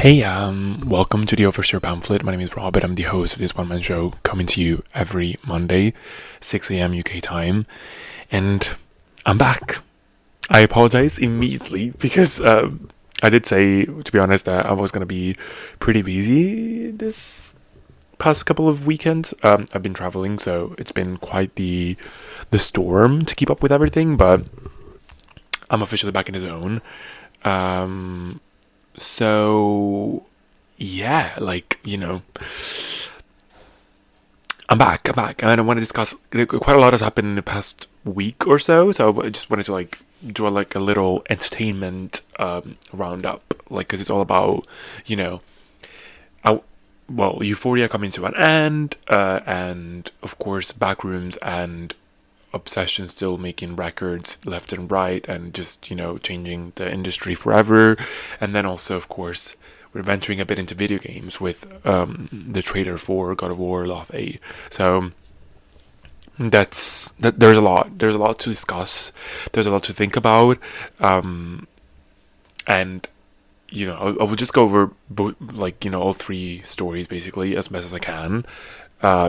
Hey, welcome to the Overseer Pamphlet. My name is Robert. I'm the host of this one-man show coming to you every Monday, 6 a.m. UK time. And I'm back. I apologize immediately because I did say, to be honest, that I was going to be pretty busy this past couple of weekends. I've been traveling, so it's been quite the storm to keep up with everything, but I'm officially back in the zone. So yeah, I'm back, and I want to discuss. Quite a lot has happened in the past week or so. So I just wanted to do a little entertainment roundup, because it's all about you know, I, Euphoria coming to an end, and of course Backrooms and Obsession still making records left and right, and just changing the industry forever. And then also, of course, we're venturing a bit into video games with the trailer for God of War Laufey. So there's a lot to discuss, there's a lot to think about, and I will just go over all three stories basically as best as I can,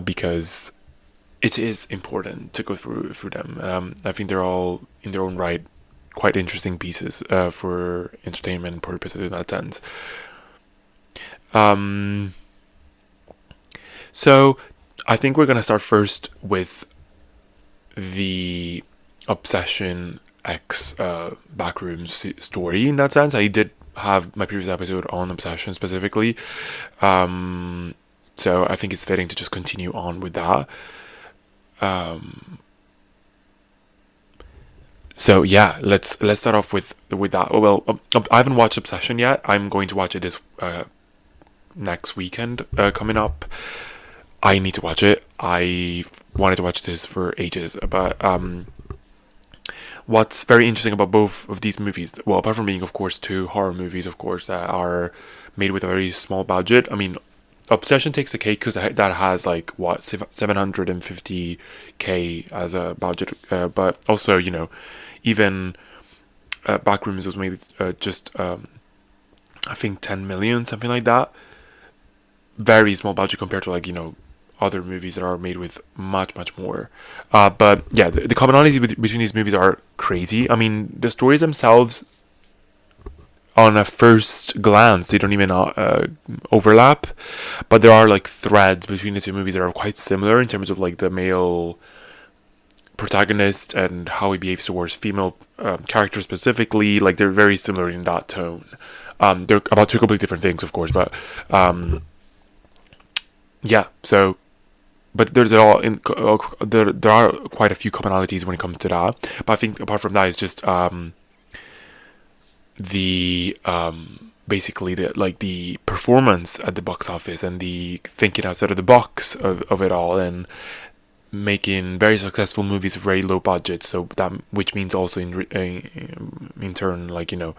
because it is important to go through them. I think they're all in their own right quite interesting pieces for entertainment purposes in that sense. So I think we're gonna start first with the Obsession X Backrooms story. In that sense, I did have my previous episode on Obsession specifically, so I think it's fitting to just continue on with that. So yeah, let's start off with that. Well, I haven't watched Obsession yet. I'm going to watch it this next weekend coming up. I need to watch it. I wanted to watch this for ages, but what's very interesting about both of these movies, well, apart from being, of course, two horror movies, of course, that are made with a very small budget. I mean, Obsession takes the cake because that has 750k as a budget, but also even Backrooms was made just I think 10 million, something like that. Very small budget compared to other movies that are made with much more. But yeah, the commonalities between these movies are crazy. I mean, the stories themselves, on a first glance, they don't even overlap, but there are threads between the two movies that are quite similar in terms of the male protagonist and how he behaves towards female characters specifically. They're very similar in that tone. They're about two completely different things, of course, but yeah. So, but there are quite a few commonalities when it comes to that. But I think apart from that, it's just the basically the performance at the box office and the thinking outside of the box of it all, and making very successful movies with very low budgets. So that, which means also in turn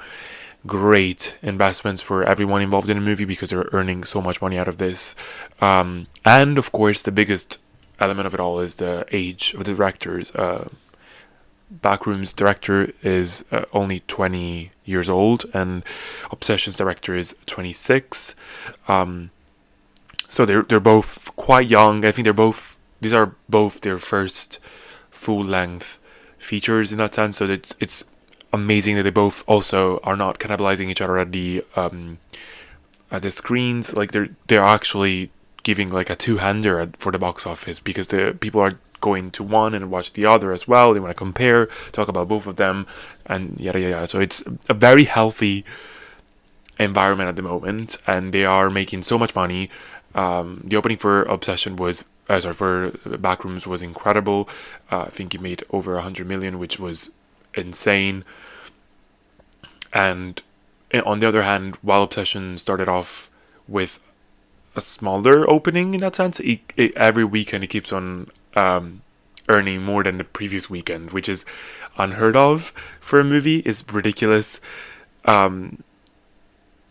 great investments for everyone involved in the movie, because they're earning so much money out of this. And of course, the biggest element of it all is the age of the directors. Backrooms director is only 20 years old, and Obsession's director is 26. So they're both quite young. I think these are both their first full length features in that sense. So it's amazing that they both also are not cannibalizing each other at the screens. They're actually giving a two-hander for the box office, because the people are going to one and watch the other as well. They want to compare, talk about both of them, and yada yada. So it's a very healthy environment at the moment, and they are making so much money. The opening for Obsession for Backrooms was incredible. I think it made over 100 million, which was insane. And on the other hand, while Obsession started off with a smaller opening in that sense, every weekend it keeps on earning more than the previous weekend, which is unheard of for a movie. It's ridiculous.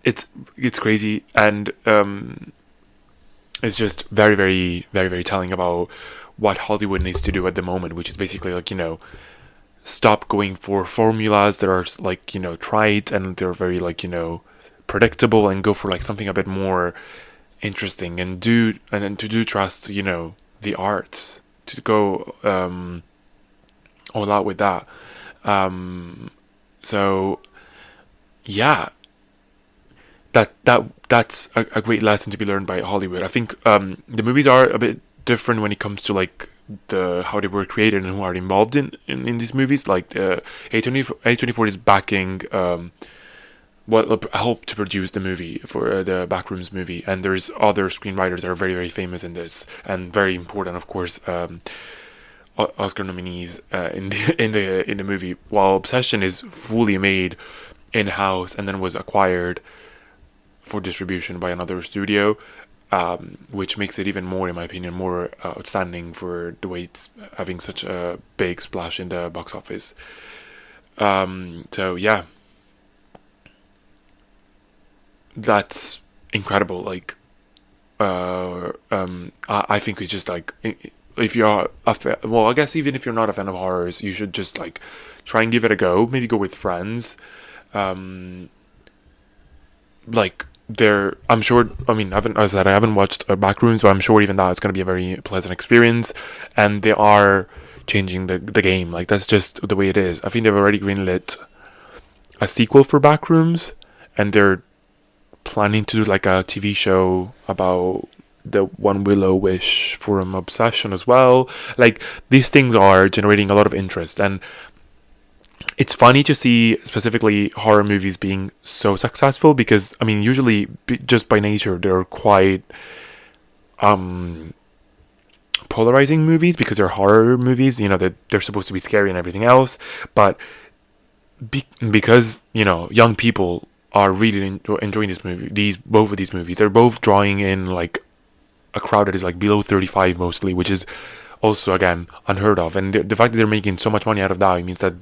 It's crazy, and it's just very, very, very, very telling about what Hollywood needs to do at the moment, which is basically stop going for formulas that are trite, and they're very predictable and go for like something a bit more interesting, and to do trust, the arts, to go all out with that. So yeah, that's a great lesson to be learned by Hollywood. I think the movies are a bit different when it comes to like the how they were created and who are involved in these movies. Like A24 is backing what helped to produce the movie for the Backrooms movie, and there's other screenwriters that are very, very famous in this and very important, of course. Oscar nominees in the movie, while Obsession is fully made in house and then was acquired for distribution by another studio, which makes it even more, in my opinion, more outstanding for the way it's having such a big splash in the box office. So yeah, that's incredible. Like, I think it's just like, if you're well, I guess even if you're not a fan of horrors, you should just like try and give it a go. Maybe go with friends. Like, I'm sure. I mean, I haven't watched Backrooms, but I'm sure even that it's going to be a very pleasant experience. And they are changing the game. Like, that's just the way it is. I think they've already greenlit a sequel for Backrooms, and they're planning to do like a TV show about the One Willow Wish for an Obsession as well. Like, these things are generating a lot of interest, and it's funny to see specifically horror movies being so successful, because I mean, usually just by nature they're quite polarizing movies, because they're horror movies, they're supposed to be scary and everything else, but because young people are really enjoying both of these movies. They're both drawing in like a crowd that is like below 35 mostly, which is also, again, unheard of. And the fact that they're making so much money out of that means that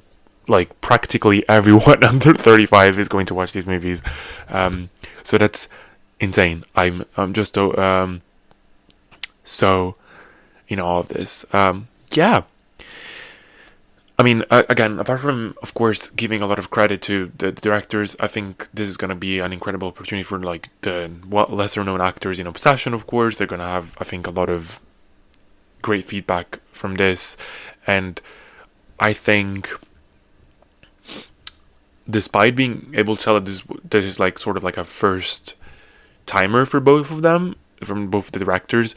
like practically everyone under 35 is going to watch these movies. So that's insane. I'm just so all of this. Yeah. I mean, again, apart from, of course, giving a lot of credit to the directors, I think this is going to be an incredible opportunity for, like, the lesser-known actors in Obsession, of course. They're going to have, I think, a lot of great feedback from this. And I think, despite being able to tell that this is, like, sort of like a first-timer for both of them, from both the directors,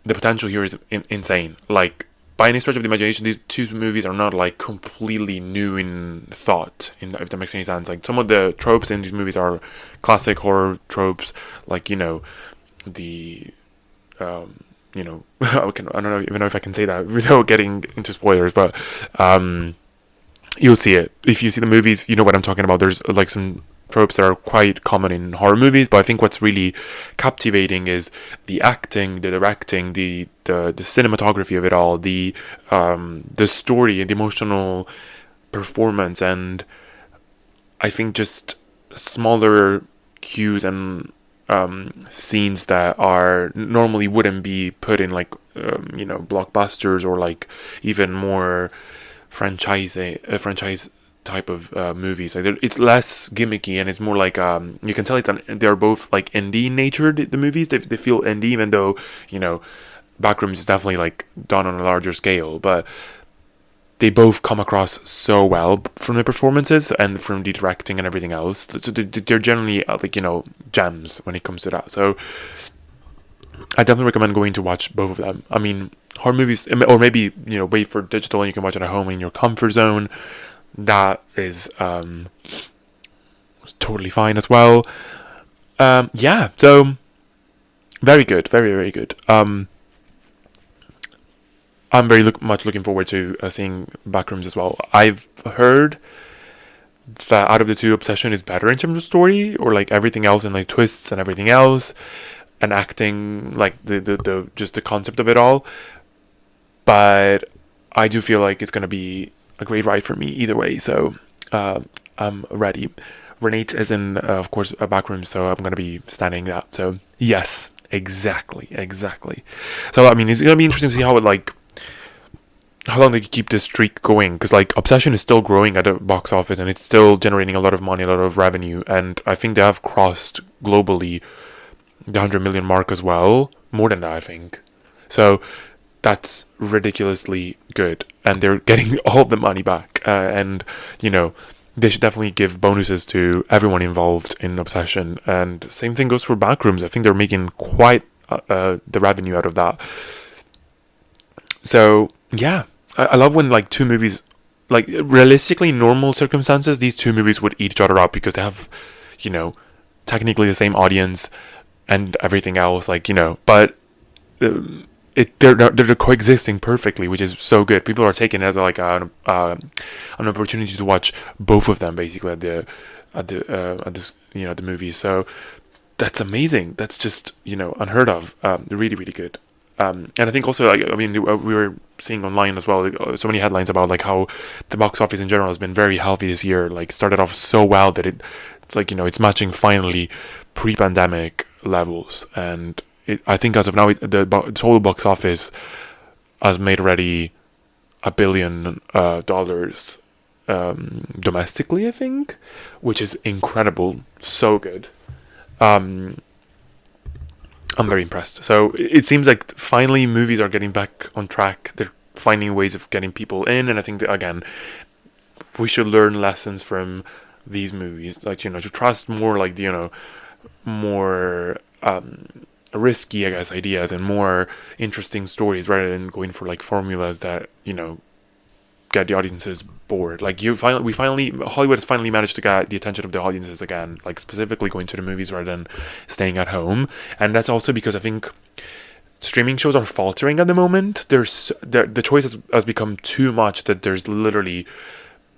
the potential here is insane. Like, by any stretch of the imagination, these two movies are not like completely new in thought, if that makes any sense. Like, some of the tropes in these movies are classic horror tropes, like, the I don't know even know if I can say that without getting into spoilers, but you'll see it if you see the movies. You know what I'm talking about. There's like some tropes that are quite common in horror movies, but I think what's really captivating is the acting, the directing, the cinematography of it all, the story and the emotional performance, and I think just smaller cues and scenes that are normally wouldn't be put in like blockbusters or like even more franchise type of movies. Like, it's less gimmicky and it's more like you can tell they're both like indie natured. The movies, they feel indie, even though Backrooms is definitely like done on a larger scale, but they both come across so well from the performances and from the directing and everything else. So they're generally gems when it comes to that. So I definitely recommend going to watch both of them. I mean, horror movies, or maybe wait for digital and you can watch it at home in your comfort zone. That is totally fine as well. Yeah, so very good, very, very good. I'm very much looking forward to seeing Backrooms as well. I've heard that out of the two, Obsession is better in terms of story, or like everything else, and like twists and everything else, and acting, like the just the concept of it all. But I do feel like it's gonna be a great ride for me either way. So I'm ready. Renate is in, of course, a Backrooms, so I'm gonna be standing that. So yes, exactly. So I mean, it's gonna be interesting to see how it how long they can keep this streak going, because like Obsession is still growing at the box office and it's still generating a lot of money, a lot of revenue, and I think they have crossed globally the 100 million mark as well, more than that I think. So that's ridiculously good, and they're getting all the money back, and you know, they should definitely give bonuses to everyone involved in Obsession. And same thing goes for Backrooms. I think they're making quite the revenue out of that. So yeah, I love when like two movies, like realistically normal circumstances, these two movies would eat each other up because they have, you know, technically the same audience and everything else, like, you know, but they're coexisting perfectly, which is so good. People are taking it as like an opportunity to watch both of them basically at this, you know, the movie. So that's amazing. That's just, you know, unheard of. Really, really good. And I think also, like, I mean, we were seeing online as well, so many headlines about like how the box office in general has been very healthy this year. Like, started off so well that it's like, you know, it's matching finally pre-pandemic levels. And I think as of now, the total box office has made already $1 billion domestically, I think, which is incredible. So good. I'm very impressed. So it seems like finally movies are getting back on track. They're finding ways of getting people in, and I think that, again, we should learn lessons from these movies, like, you know, to trust more, like, you know, more risky, I guess, ideas and more interesting stories rather than going for like formulas that, you know, get the audiences bored. Like, Hollywood has finally managed to get the attention of the audiences again, like specifically going to the movies rather than staying at home. And that's also because I think streaming shows are faltering at the moment. The choice has become too much that there's literally,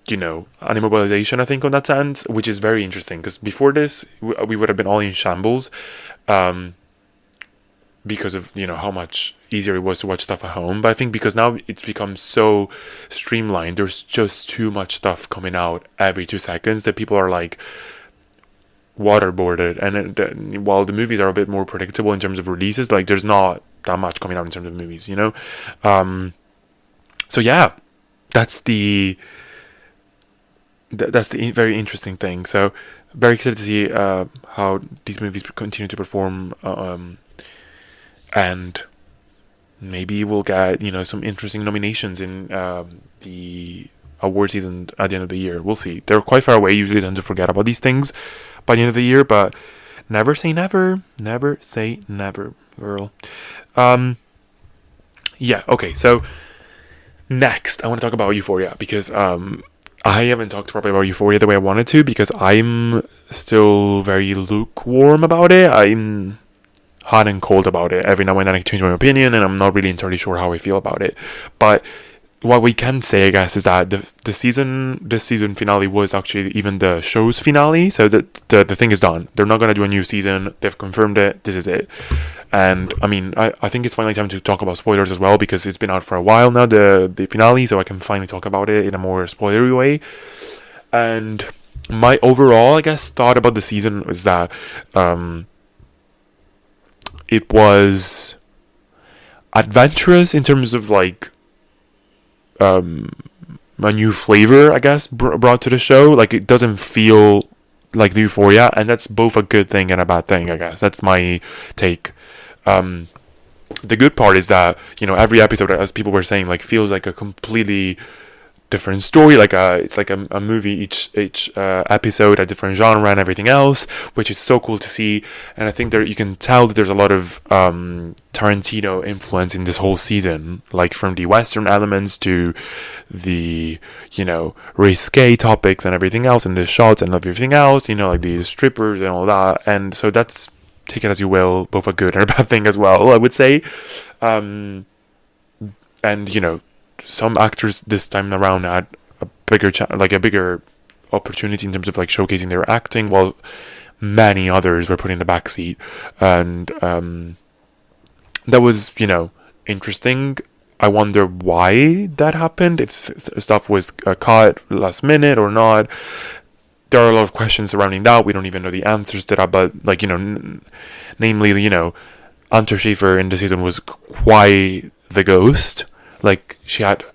you know, an immobilization, I think, on that sense, which is very interesting, because before this we would have been all in shambles, because of, you know, how much easier it was to watch stuff at home. But I think because now it's become so streamlined, there's just too much stuff coming out every 2 seconds that people are like waterboarded. And while the movies are a bit more predictable in terms of releases, like, there's not that much coming out in terms of movies, you know. So yeah, that's the very interesting thing. So very excited to see how these movies continue to perform, and maybe we'll get, you know, some interesting nominations in the award season at the end of the year. We'll see. They're quite far away. Usually tend to forget about these things by the end of the year, but never say never. Never say never, girl. Yeah, okay, so next I want to talk about Euphoria, because I haven't talked properly about Euphoria the way I wanted to, because I'm still very lukewarm about it. I'm hot and cold about it. Every now and then I change my opinion, and I'm not really entirely sure how I feel about it. But what we can say, I guess, is that this season finale was actually even the show's finale. So the thing is done. They're not going to do a new season. They've confirmed it. This is it. And I mean, I think it's finally time to talk about spoilers as well, because it's been out for a while now, the finale, so I can finally talk about it in a more spoilery way. And my overall, I guess, thought about the season is that it was adventurous in terms of like a new flavor, I guess, brought to the show. Like, it doesn't feel like the Euphoria, and that's both a good thing and a bad thing, I guess. That's my take. The good part is that, you know, every episode, as people were saying, like, feels like a completely different story. Like it's like a movie, each episode a different genre and everything else, which is so cool to see. And I think you can tell that there's a lot of Tarantino influence in this whole season, like from the Western elements to the, you know, risque topics and everything else, and the shots and everything else, you know, like the strippers and all that. And so that's, take it as you will, both a good and a bad thing as well, I would say. And, you know, some actors this time around had a bigger opportunity in terms of like showcasing their acting, while many others were put in the backseat. And that was, you know, interesting. I wonder why that happened, if stuff was cut last minute or not. There are a lot of questions surrounding that. We don't even know the answers to that, but, like, you know, namely, you know, Anta Schafer in the season was quite the ghost. Like, she had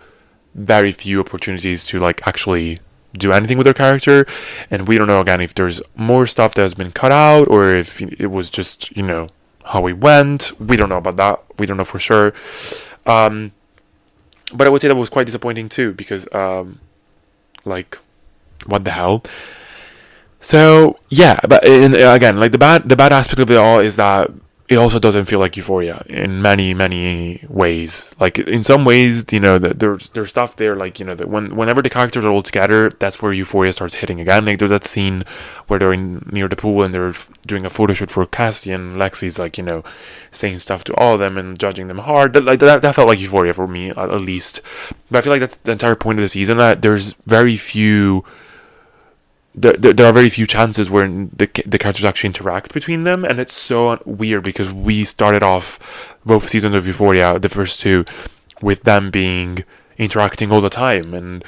very few opportunities to like actually do anything with their character, and we don't know again if there's more stuff that has been cut out or if it was just, you know, how it went. We don't know about that. We don't know for sure. But I would say that was quite disappointing too, because like, what the hell. So yeah, but again, like the bad aspect of it all is that it also doesn't feel like Euphoria in many ways. Like in some ways, you know, there's stuff there, like, you know, that whenever the characters are all together, that's where Euphoria starts hitting again. Like there's that scene where they're near the pool and they're doing a photo shoot for Cassie, and Lexi's like, you know, saying stuff to all of them and judging them hard. That felt like Euphoria for me, at least. But I feel like that's the entire point of the season, that there's very few. There are very few chances where the characters actually interact between them, and it's so weird because we started off both seasons of Euphoria, the first two, with them interacting all the time, and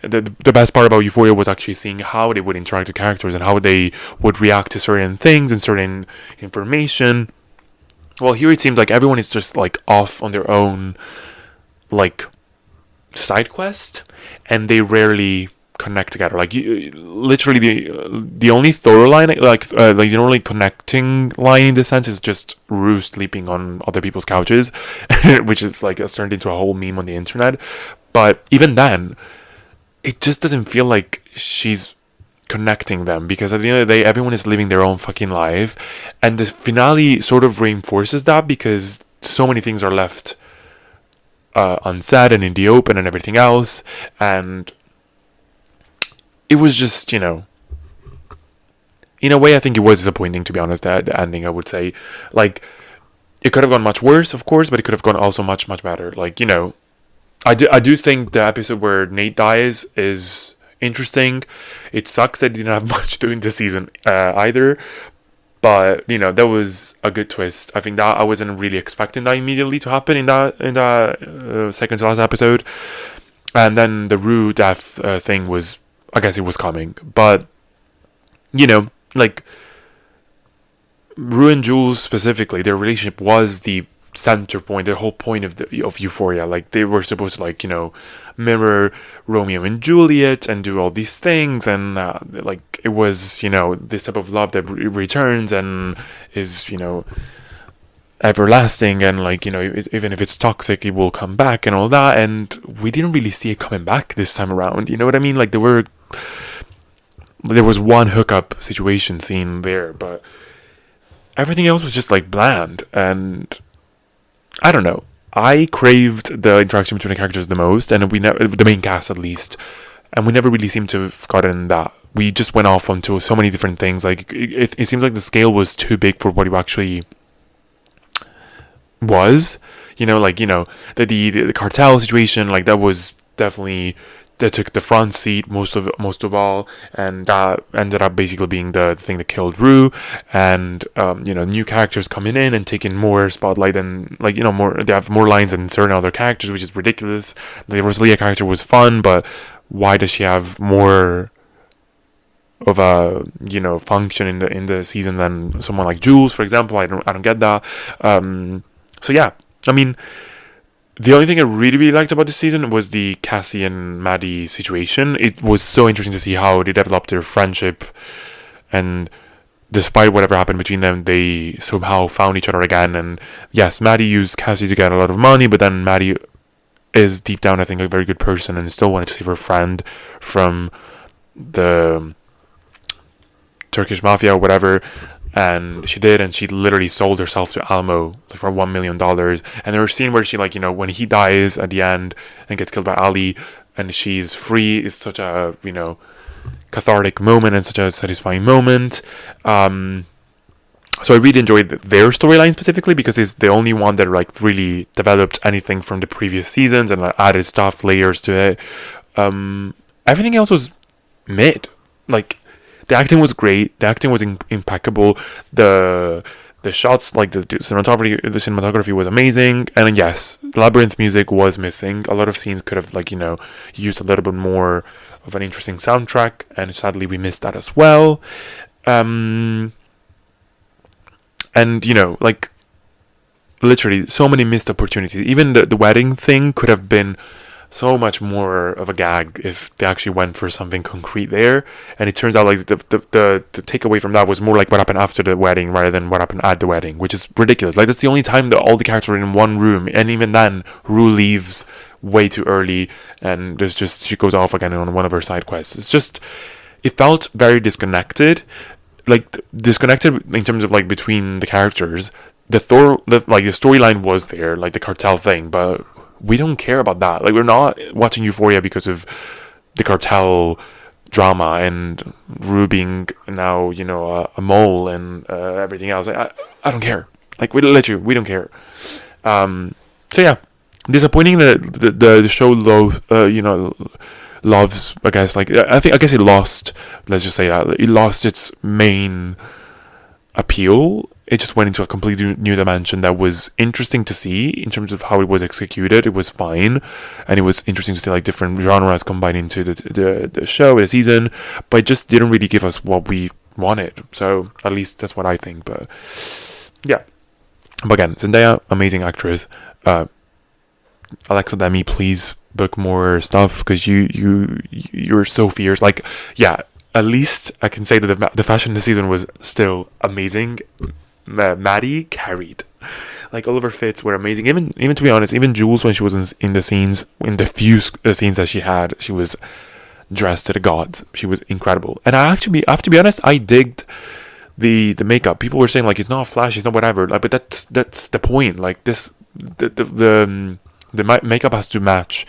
the best part about Euphoria was actually seeing how they would interact with characters and how they would react to certain things and certain information. Well, here it seems like everyone is just like off on their own, like, side quest, and they rarely connect together. Like, literally the only thorough line, like the only connecting line in this sense, is just Rue sleeping on other people's couches, which is like it's turned into a whole meme on the internet. But even then, it just doesn't feel like she's connecting them, because at the end of the day, everyone is living their own fucking life, and the finale sort of reinforces that, because so many things are left unsaid and in the open and everything else. And it was just, you know, in a way, I think it was disappointing, to be honest, the ending, I would say. Like, it could have gone much worse, of course, but it could have gone also much better. Like, you know, I do think the episode where Nate dies is interesting. It sucks that he didn't have much doing this season either. But, you know, that was a good twist. I think that I wasn't really expecting that immediately to happen in that second to last episode. And then the Rue death thing was, I guess it was coming, but, you know, like, Rue and Jules specifically, their relationship was the center point, the whole point of Euphoria. Like, they were supposed to, like, you know, mirror Romeo and Juliet and do all these things, and like, it was, you know, this type of love that returns and is, you know, everlasting, and, like, you know, even if it's toxic, it will come back and all that. And we didn't really see it coming back this time around, you know what I mean? Like, there was one hookup situation scene there, but everything else was just like bland. And I don't know, I craved the interaction between the characters the most, and the main cast at least, and we never really seemed to have gotten that. We just went off onto so many different things. Like, it seems like the scale was too big for what it actually was, you know, like, you know, the cartel situation, like, that was definitely, that took the front seat most of all, and that ended up basically being the thing that killed Rue. And you know, new characters coming in and taking more spotlight, and, like, you know, they have more lines than certain other characters, which is ridiculous. The Rosalia character was fun, but why does she have more of a, you know, function in the season than someone like Jules, for example? I don't get that. So yeah, I mean, the only thing I really liked about this season was the Cassie and Maddie situation. It was so interesting to see how they developed their friendship, and despite whatever happened between them, they somehow found each other again. And yes, Maddie used Cassie to get a lot of money, but then Maddie is deep down, I think, a very good person and still wanted to save her friend from the Turkish mafia or whatever. And she did, and she literally sold herself to Almo, like, for $1 million. And there was a scene where she, like, you know, when he dies at the end and gets killed by Ali, and she's free, is such a, you know, cathartic moment and such a satisfying moment. So I really enjoyed their storyline specifically, because it's the only one that, like, really developed anything from the previous seasons and, like, added stuff, layers to it. Everything else was mid. Like, the acting was great. The acting was impeccable. The shots, like, the cinematography was amazing. And yes, Labyrinth music was missing. A lot of scenes could have, like, you know, used a little bit more of an interesting soundtrack, and sadly we missed that as well. And, you know, like, literally so many missed opportunities. Even the wedding thing could have been so much more of a gag if they actually went for something concrete there. And it turns out like the takeaway from that was more like what happened after the wedding rather than what happened at the wedding, which is ridiculous. Like, that's the only time that all the characters are in one room, and even then Rue leaves way too early, and there's just, she goes off again on one of her side quests. It's just, it felt very disconnected, like disconnected in terms of like between the characters. The storyline was there, like the cartel thing, but we don't care about that. Like, we're not watching Euphoria because of the cartel drama and Rue being now, a mole and everything else. I don't care. Like, we don't care. So yeah, disappointing that the show loves, I guess, like, I guess it lost, let's just say that it lost its main appeal. It just went into a completely new dimension that was interesting to see in terms of how it was executed. It was fine, and it was interesting to see like different genres combined into the show, the season, but it just didn't really give us what we wanted. So at least that's what I think. But yeah, but again, Zendaya, amazing actress. Alexa Demi, please book more stuff, because you're so fierce. Like, yeah, at least I can say that the fashion this season was still amazing. Maddie carried. Like, all of her fits were amazing. Even to be honest, even Jules, when she was in the scenes, in the few scenes that she had, she was dressed to the gods. She was incredible. And I have to be honest, I digged the makeup. People were saying like, it's not flashy, it's not whatever. Like, but that's the point. Like, the makeup has to match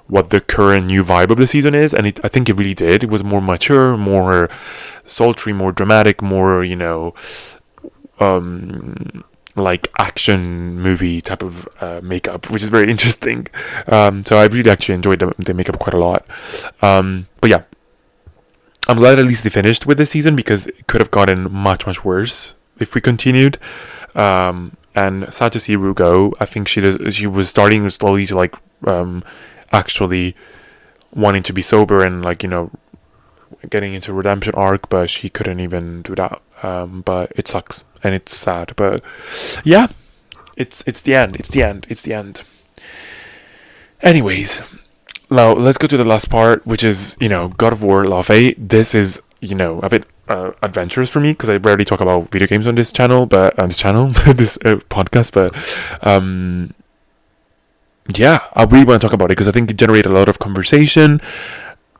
what the current new vibe of the season is, and I think it really did. It was more mature, more sultry, more dramatic, more like action movie type of makeup, which is very interesting. So I really actually enjoyed the makeup quite a lot. But yeah, I'm glad at least they finished with this season, because it could have gotten much worse if we continued. And sad to see Rue go. I think she was starting slowly to like actually wanting to be sober and like, getting into a redemption arc, but she couldn't even do that. But it sucks and it's sad. But yeah, it's the end. Anyways, now let's go to the last part, which is God of War Laufey. This is a bit adventurous for me, because I rarely talk about video games on this channel, this podcast. But yeah, I really want to talk about it because I think it generated a lot of conversation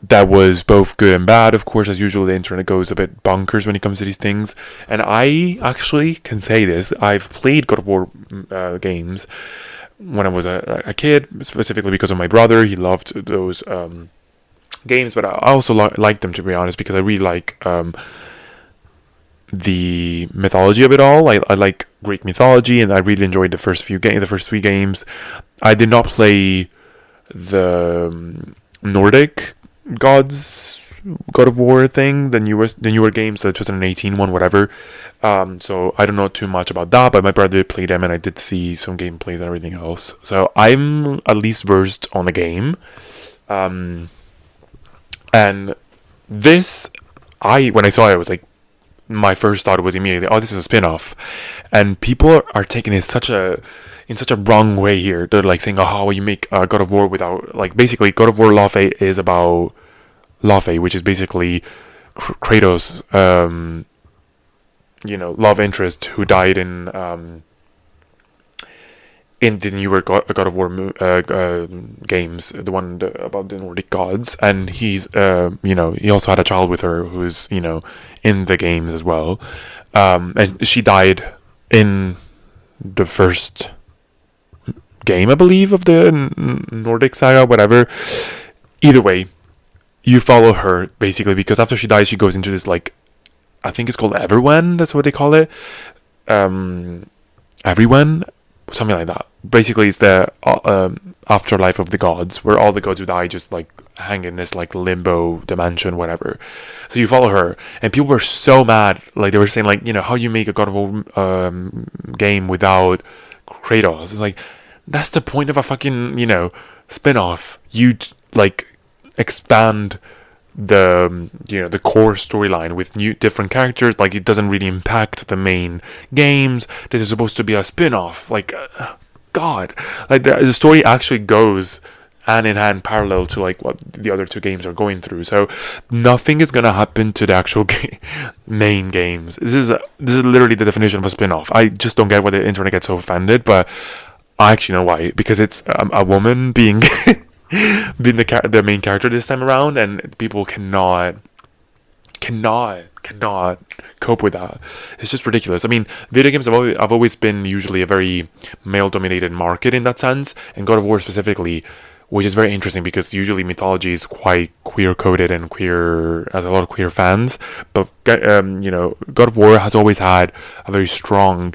that was both good and bad. Of course, as usual, the internet goes a bit bonkers when it comes to these things. And I actually can say this. I've played God of War games when I was a kid, specifically because of my brother. He loved those games, but I also liked them, to be honest, because I really like the mythology of it all. I like Greek mythology, and I really enjoyed the first 3 games. I did not play the Nordic gods God of War thing, the newer games, the 2018 one, whatever. So I don't know too much about that, but my brother played them, and I did see some gameplays and everything else. So I'm at least versed on the game. And this, when I saw it, I was like, my first thought was immediately, oh, this is a spin-off. And people are taking it in such a wrong way here. They're like saying, oh, how will you make God of War without, like, basically God of War Laufey is about Laufey, which is basically Kratos' love interest, who died in the newer God of War games, the one about the Nordic gods. And he's he also had a child with her who's in the games as well, and she died in the first game, I believe, of the Nordic saga, whatever. Either way, you follow her basically, because after she dies, she goes into this, like, I think it's called Everyone, that's what they call it. Everyone, something like that. Basically, it's the afterlife of the gods, where all the gods who die just like hang in this like limbo dimension, whatever. So you follow her, and people were so mad. Like, they were saying, like, how you make a God of War game without Kratos? It's like, that's the point of a fucking spin-off. You like expand the the core storyline with new different characters. Like, it doesn't really impact the main games. This is supposed to be a spin-off. Like, God, like the story actually goes hand in hand parallel to like what the other two games are going through. So nothing is gonna happen to the actual main games. This is literally the definition of a spin-off. I just don't get why the internet gets so offended, but I actually know why, because it's a woman being being the main character this time around, and people cannot cope with that. It's just ridiculous. I mean, video games have always been usually a very male dominated market in that sense, and God of War specifically, which is very interesting because usually mythology is quite queer coded and queer, has a lot of queer fans, but God of War has always had a very strong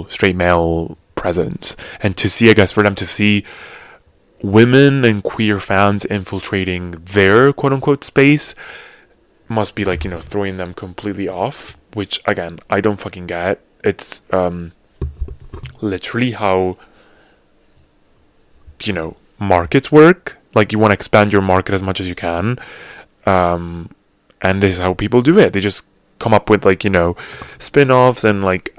straight male presence, and to see, I guess, for them to see women and queer fans infiltrating their quote unquote space must be like, throwing them completely off, which again, I don't fucking get. It's literally how markets work. Like, you want to expand your market as much as you can, and this is how people do it. They just come up with like spin-offs and like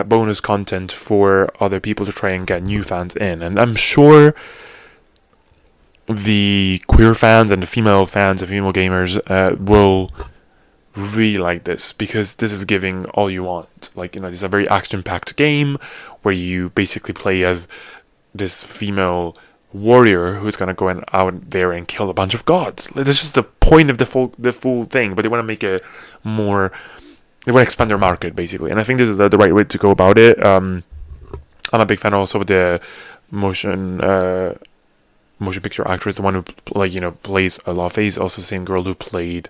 bonus content for other people to try and get new fans in. And I'm sure the queer fans and the female fans, the female gamers, will really like this, because this is giving all you want. Like, this is a very action-packed game where you basically play as this female warrior who's gonna go out there and kill a bunch of gods. This is the point of the full thing, but they want to make it more. They want to expand their market basically, and I think this is the right way to go about it. I'm a big fan also of the motion picture actress, the one who plays Laufey, is also the same girl who played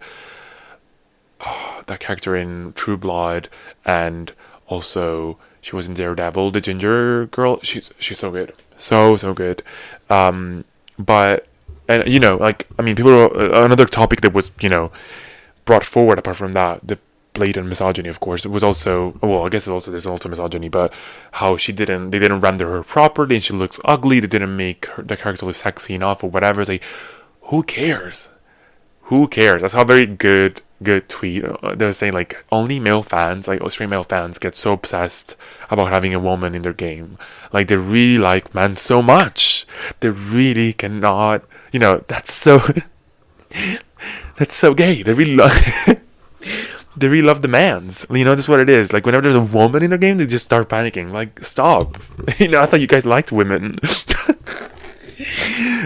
that character in True Blood, and also she was in Daredevil, the ginger girl. She's so good, so good. But people. Another topic that was brought forward apart from that, the blatant misogyny, of course, it was also, well, I guess there's also misogyny, but how they didn't render her properly, and she looks ugly. They didn't make the character look sexy enough or whatever. It's like, who cares? That's how very good tweet. They were saying like, only male fans, like straight male fans, get so obsessed about having a woman in their game. Like, they really like men so much, they really cannot. That's so that's so gay. They really they really love the mans. That's what it is. Like, whenever there's a woman in their game, they just start panicking. Like, stop. I thought you guys liked women.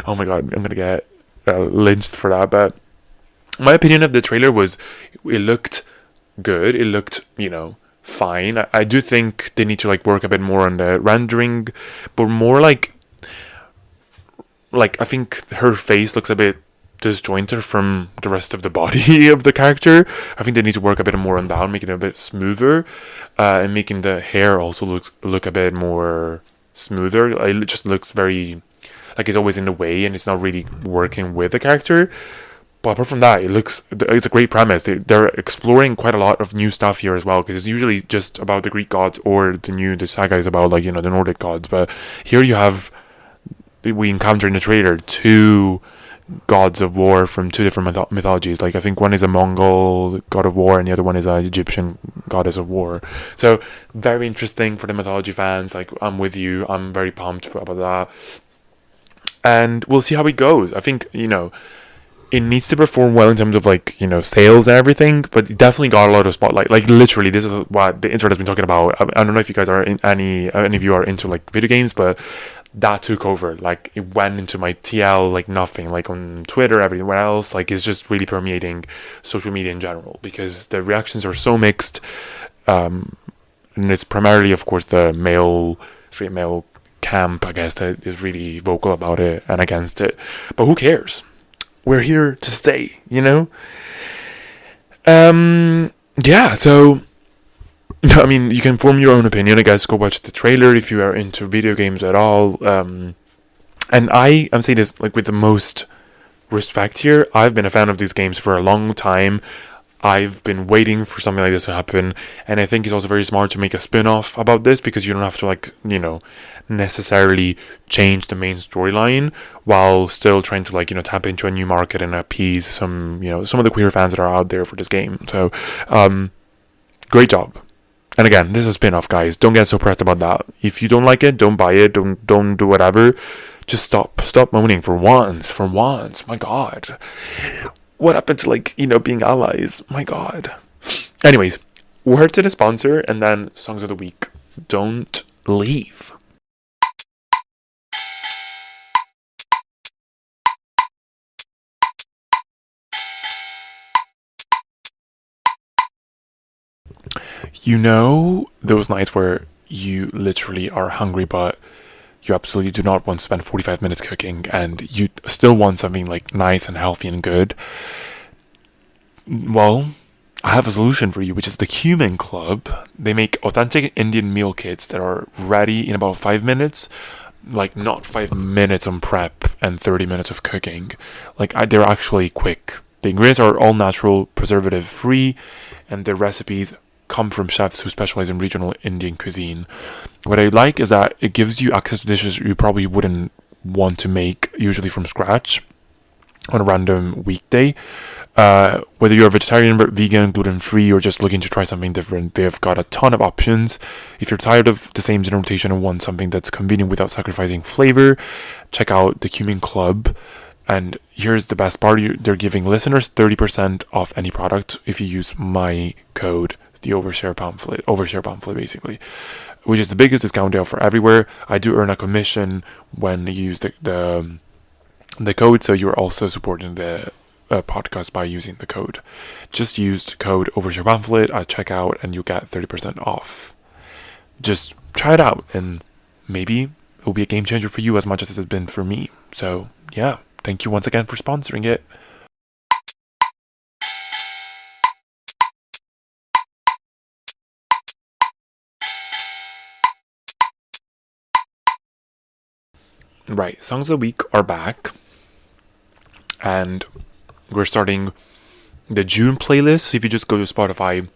Oh my god, I'm gonna get lynched for that. But my opinion of the trailer was, it looked good. It looked, fine. I do think they need to like work a bit more on the rendering, but more like I think her face looks a bit disjointed from the rest of the body of the character. I think they need to work a bit more on that, making it a bit smoother, and making the hair also look a bit more smoother. It just looks very like it's always in the way, and it's not really working with the character. But apart from that, it's a great premise. They're exploring quite a lot of new stuff here as well, because it's usually just about the Greek gods, or the saga is about the Nordic gods. But here we encounter in the trailer two gods of war from two different mythologies. Like, I think one is a Mongol god of war and the other one is an Egyptian goddess of war. So very interesting for the mythology fans. Like, I'm with you. I'm very pumped about that. And we'll see how it goes. I think, it needs to perform well in terms of sales and everything, but it definitely got a lot of spotlight. Like, literally, this is what the internet has been talking about. I don't know if you guys are any of you are into video games, but that took over. Like, it went into my TL like nothing. Like, on Twitter, everywhere else, like, it's just really permeating social media in general, because the reactions are so mixed, and it's primarily, of course, the straight male camp, I guess, that is really vocal about it and against it. But who cares? We're here to stay, Yeah, so I mean, you can form your own opinion. I guess go watch the trailer if you are into video games at all. And I'm saying this with the most respect here. I've been a fan of these games for a long time. I've been waiting for something like this to happen, and I think it's also very smart to make a spin-off about this, because you don't have to necessarily change the main storyline while still trying to tap into a new market and appease some of the queer fans that are out there for this game. So great job. And again, this is a spin-off, guys. Don't get so pressed about that. If you don't like it, don't buy it. Don't do whatever. Just stop moaning for once. My God, what happened to, like, being allies? My God. Anyways, word to the sponsor and then songs of the week. Don't leave. Those nights where you literally are hungry, but you absolutely do not want to spend 45 minutes cooking, and you still want something like nice and healthy and good. Well, I have a solution for you, which is the Cumin Club. They make authentic Indian meal kits that are ready in about 5 minutes. Like, not 5 minutes on prep and 30 minutes of cooking. Like, they're actually quick. The ingredients are all natural, preservative free, and the recipes come from chefs who specialize in regional Indian cuisine. What I like is that it gives you access to dishes you probably wouldn't want to make, usually from scratch, on a random weekday. Whether you're a vegetarian, vegan, gluten-free, or just looking to try something different, they've got a ton of options. If you're tired of the same dinner rotation and want something that's convenient without sacrificing flavor, check out the Cumin Club. And here's the best part: they're giving listeners 30% off any product if you use my code, the overshare pamphlet basically, which is the biggest discount deal for everywhere. I do earn a commission when you use the code, so you're also supporting the podcast by using the code. Just use code overshare pamphlet at checkout and you'll get 30% off. Just try it out, and maybe it will be a game changer for you as much as it has been for me. So yeah, thank you once again for sponsoring it. Right, songs of the week are back, and we're starting the June playlist. So if you just go to Spotify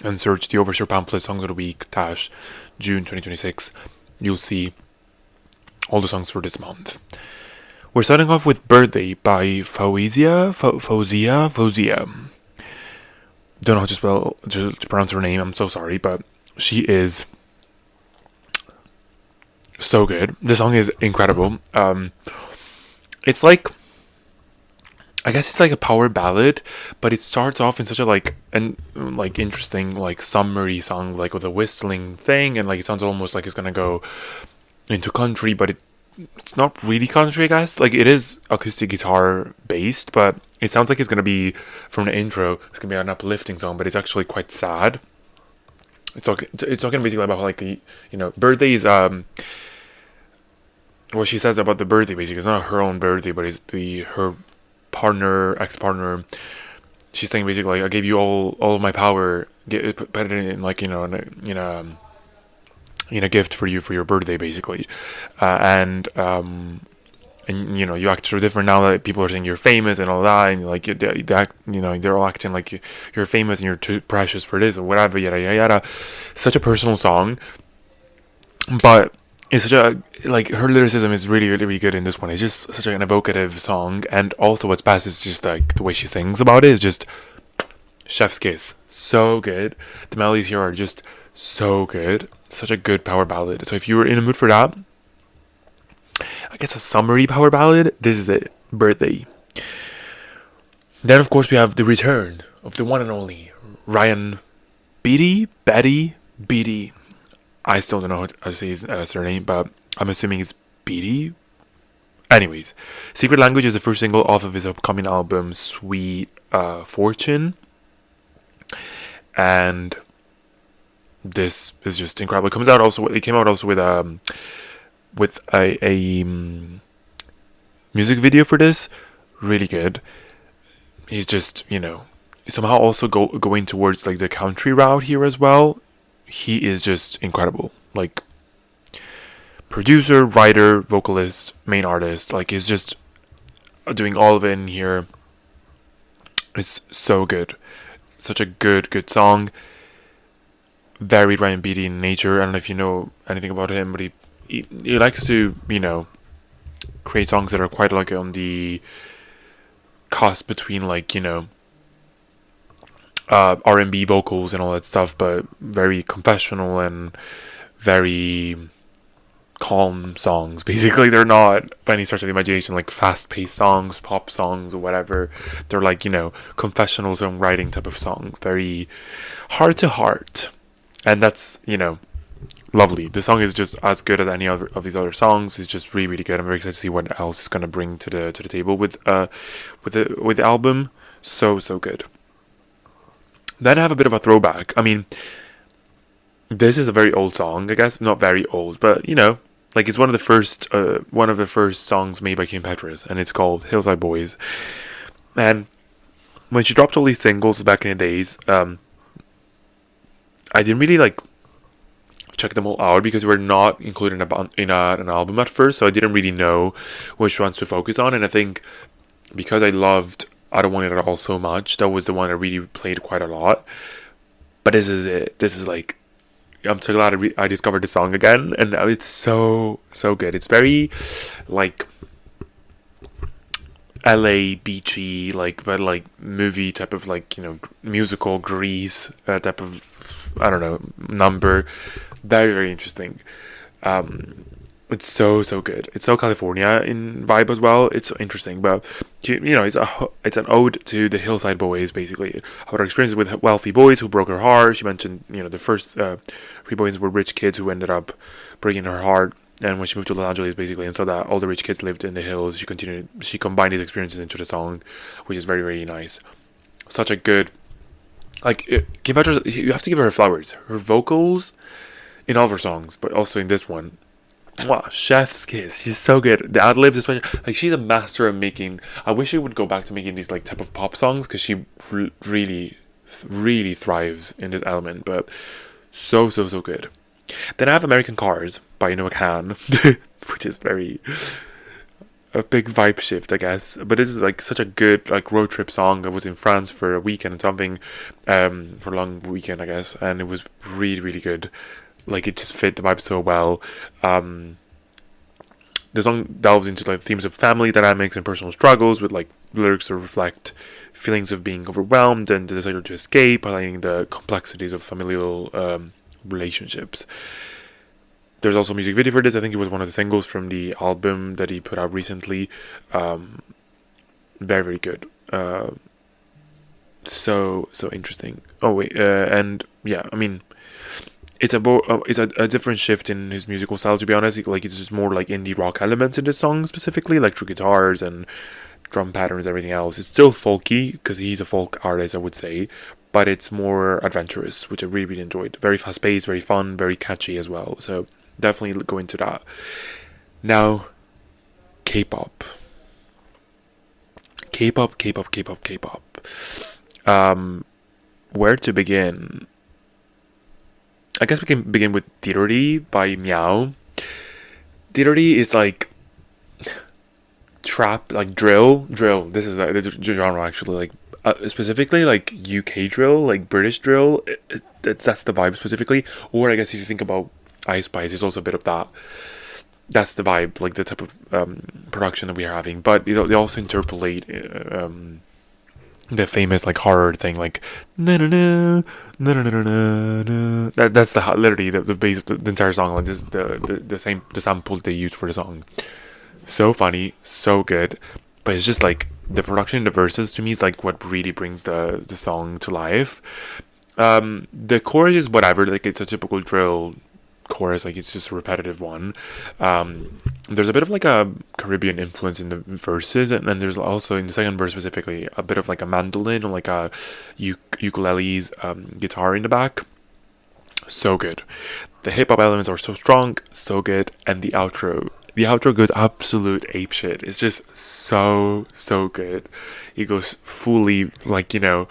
and search the Overshare Pamphlet Songs of the Week - June 2026, you'll see all the songs for this month. We're starting off with Birthday by Fauzia. Don't know how to pronounce her name, I'm so sorry, but she is so good. The song is incredible. It's like, I guess it's like a power ballad, but it starts off in such a interesting, like, summery song, like with a whistling thing, and like it sounds almost like it's gonna go into country, but it's not really country, I guess. Like, it is acoustic guitar based, but it sounds like it's gonna be, from the intro, it's gonna be an uplifting song, but it's actually quite sad. It's talking basically about, like, birthday is what she says about the birthday. Basically, it's not her own birthday, but it's her ex-partner. She's saying basically, like, I gave you all of my power, put it in, like, in a gift for you for your birthday, basically, and you act so different now that people are saying you're famous and all that, and like they're all acting like you're famous and you're too precious for this or whatever, yada yada yada. Such a personal song, but it's such a, like, her lyricism is really, really, really good in this one. It's just such an evocative song, and also what's best is just like the way she sings about it is just chef's kiss. So good. The melodies here are just so good. Such a good power ballad. So if you were in a mood for that, I guess a summery power ballad, this is it. Birthday. Then of course we have the return of the one and only Ryan Beatty. I still don't know how to say his surname, but I'm assuming it's Beatty. Anyways, Secret Language is the first single off of his upcoming album, Sweet Fortune. And this is just incredible. It came out also with a music video for this. Really good. He's just, somehow also going towards like the country route here as well. He is just incredible. Like, producer, writer, vocalist, main artist. Like, he's just doing all of it in here. It's so good. Such a good song. Very Ryan Beatty in nature. I don't know if you know anything about him, but he likes to, create songs that are quite like on the cusp between, like, R&B vocals and all that stuff, but very confessional and very calm songs. Basically, they're not by any stretch of the imagination like fast-paced songs, pop songs, or whatever. They're like, you know, confessional songwriting type of songs, very heart to heart, and that's, you know, lovely. The song is just as good as any other of these other songs. It's just really, really good. I'm very excited to see what else is gonna bring to the table with the album. So good. Then I have a bit of a throwback. I mean, this is a very old song, I guess. Not very old, but, you know, like, it's one of the first songs made by Kim Petras, and it's called Hillside Boys. And when she dropped all these singles back in the days, I didn't really like check them all out because we're not included in an album at first, so I didn't really know which ones to focus on. And I think because I loved I Don't Want It At All so much, that was the one I really played quite a lot. But this is it. This is like, I'm so glad I discovered the song again, and it's so good. It's very like LA beachy, like, but like movie type of, like, you know, musical Grease type of, I don't know, number. Very interesting. It's so good. It's so California in vibe as well. It's so interesting, but you know, it's an ode to the Hillside Boys, basically, about her experiences with wealthy boys who broke her heart. She mentioned, you know, the first 3 boys were rich kids who ended up breaking her heart, and when she moved to Los Angeles, basically, and saw that all the rich kids lived in the hills, she combined these experiences into the song, which is very, very nice. Such a good, like, Kim Petras, you have to give her flowers. Her vocals in all of her songs, but also in this one, mwah, chef's kiss. She's so good. The ad libs, especially, like, she's a master of making. I wish she would go back to making these like type of pop songs, because she really thrives in this element. But so good. Then I have American Cars by Noah Khan, which is very a big vibe shift, I guess. But this is like such a good like road trip song. I was in France for a weekend and something, for a long weekend, I guess, and it was really good. Like, it just fit the vibe so well. The song delves into like themes of family dynamics and personal struggles, with like lyrics that reflect feelings of being overwhelmed and the desire to escape, highlighting the complexities of familial relationships. There's also a music video for this. I think it was one of the singles from the album that he put out recently. Very good. So interesting. Oh wait, and yeah, I mean, it's a different shift in his musical style, to be honest. Like, it's just more like indie rock elements in this song, specifically electric guitars and drum patterns, everything else. It's still folky because he's a folk artist, I would say, but it's more adventurous, which I really enjoyed. Very fast paced, very fun, very catchy as well. So definitely go into that. Now, K-pop. Where to begin? I guess we can begin with Dirty by Meow. Dirty is like trap, like drill. This is the genre, actually, like specifically like UK drill, like British drill. That's the vibe specifically. Or I guess if you think about Ice Spice, it's also a bit of that. That's the vibe, like the type of production that we are having. But, you know, they also interpolate the famous like horror thing, like na na na na na na na. That's literally the base of the entire song. Like, this is the sample they used for the song. So funny, so good, but it's just like the production in the verses, to me, is like what really brings the song to life. The chorus is whatever, like, it's a typical drill chorus, like, it's just a repetitive one. There's a bit of like a Caribbean influence in the verses, and then there's also in the second verse specifically a bit of like a mandolin or like a ukulele's guitar in the back. So good. The hip-hop elements are so strong, so good, and the outro goes absolute apeshit. It's just so good. It goes fully, like, you know,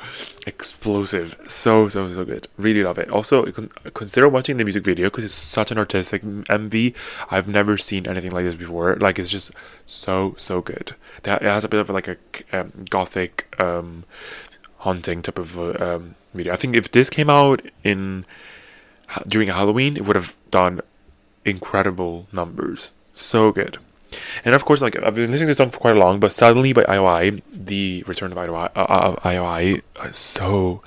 explosive. So good. Really love it. Also, consider watching the music video, because it's such an artistic MV. I've never seen anything like this before. Like, it's just so good. It has a bit of like a gothic haunting type of video. I think if this came out during Halloween, it would have done incredible numbers. So good. And of course, like, I've been listening to this song for quite long, but Suddenly by IOI, the return of IOI, is so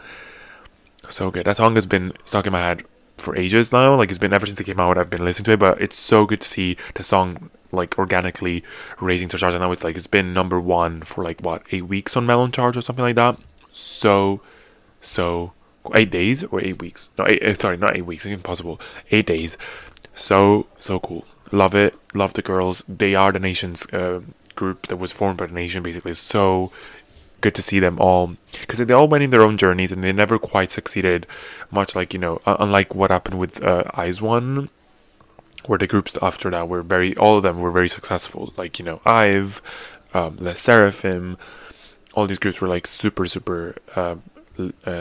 good. That song has been stuck in my head for ages now. Like it's been ever since it came out, I've been listening to it. But it's so good to see the song like organically raising to charts. And now it's like it's been number one for like what 8 weeks on Melon charts or something like that. So 8 days or 8 weeks? No, sorry, not 8 weeks. It's impossible. 8 days. So cool. Love it. Love the girls. They are the nation's group that was formed by the nation. Basically, so good to see them all, because they all went in their own journeys and they never quite succeeded much, like, you know, unlike what happened with Eyes One, where the groups after that were all of them were very successful, like, you know, IVE, Les Seraphim, all these groups were like super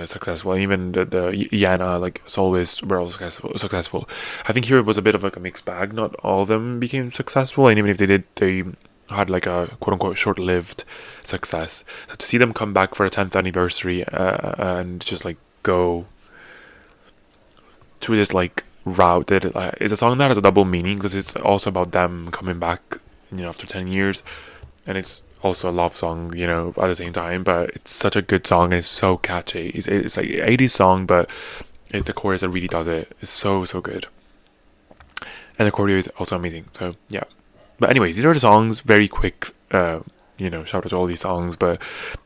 successful, and even the Yana, like Soloists, were all successful. I think here it was a bit of like a mixed bag. Not all of them became successful, and even if they did, they had like a quote-unquote short-lived success. So to see them come back for the 10th anniversary and just like go to this like route that is a song that has a double meaning, because it's also about them coming back, you know, after 10 years, and it's also a love song, you know, at the same time. But it's such a good song, and it's so catchy. It's like 80s song, but it's the chorus that really does it. It's so good, and the choreo is also amazing. So yeah. But anyways, these are the songs. Very quick, you know, shout out to all these songs, but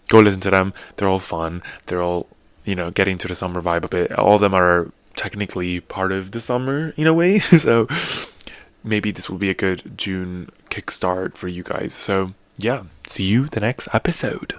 go listen to them. They're all fun. They're all, you know, getting to the summer vibe a bit. All of them are technically part of the summer in a way. So maybe this will be a good June kickstart for you guys. So yeah, see you the next episode.